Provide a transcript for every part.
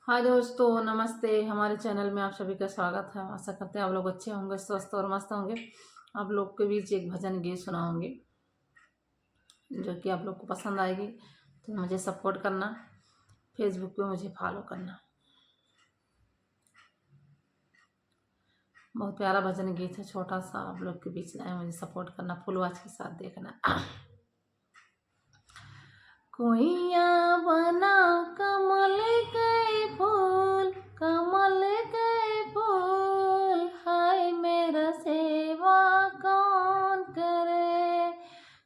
हाय दोस्तों, नमस्ते। हमारे चैनल में आप सभी का स्वागत है। आशा करते हैं आप लोग अच्छे होंगे, स्वस्थ और मस्त होंगे। आप लोग के बीच एक भजन गीत सुनाऊंगी जो कि आप लोग को पसंद आएगी। तो मुझे सपोर्ट करना, फेसबुक पे मुझे फॉलो करना। बहुत प्यारा भजन गीत है, छोटा सा आप लोग के बीच लाए। मुझे सपोर्ट करना, फुल वॉच के साथ देखना। कोइया बना कमल के फूल, कमल के फूल, हाय मेरा सेवा कौन करे।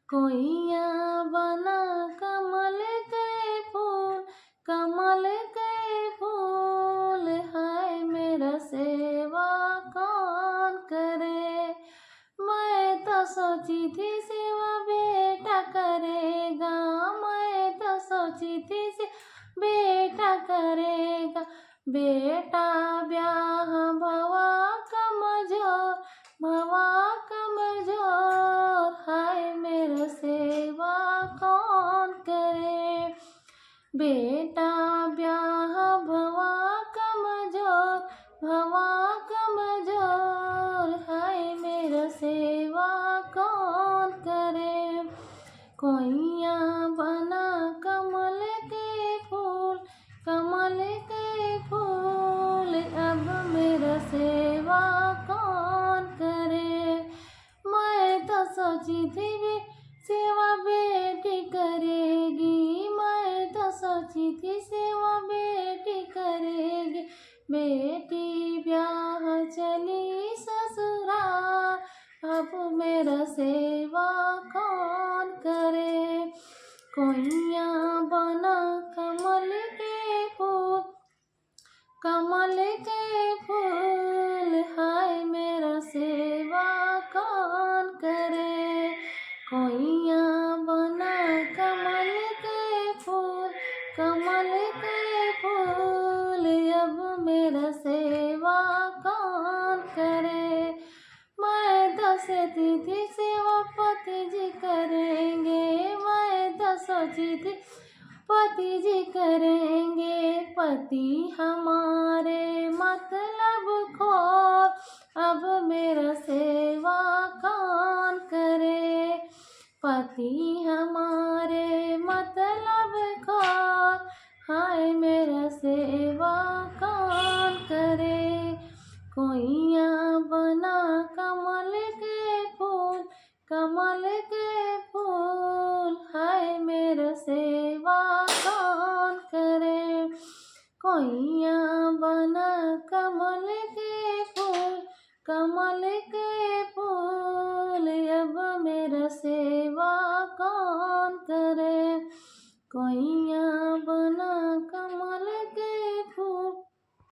कोइया बना कमल के फूल, कमल के फूल, हाय मेरा सेवा कौन करे। मैं तो सोची थी सेवा बेटा करेगा, मैं तो सोची थी से बेटा करेगा। बेटा ब्याह भवा कमजोर, भवा कमजोर, हाय मेरा सेवा कौन करे। बेटा ब्याह भवा कमजोर, भवा कमजोर, हाय मेरा सेवा कौन करे। कोइया बना कमल के फूल, कमल के फूल, अब मेरा सेवा कौन करे। मैं तो सोची थी भी सेवा बेटी करेगी, मैं तो सोची थी सेवा बेटी करेगी। बेटी ब्याह चली ससुराल, अब मेरा सेवा कौन करे। कोइया बना कमल के फूल, कमल के फूल, हाय मेरा सेवा कौन करे। कोइया बना कमल के फूल, कमल के फूल, अब मेरा सेवा कौन करे। मैं तो सोची थी सेवा पति जी करेंगे, मैं तो सोची थी पति जी करेंगे। पति हमारे मतलब खोर, अब मेरा सेवा कौन करे। पति हमारे मतलब खोर, हाय मेरा सेवा कौन करे। कोइया बना कमल के फूल, कमल के फूल, हाय मेरा सेवा कौन करे। कोइया बना कमल के फूल, कमल के फूल, अब मेरा सेवा कौन करे। कोई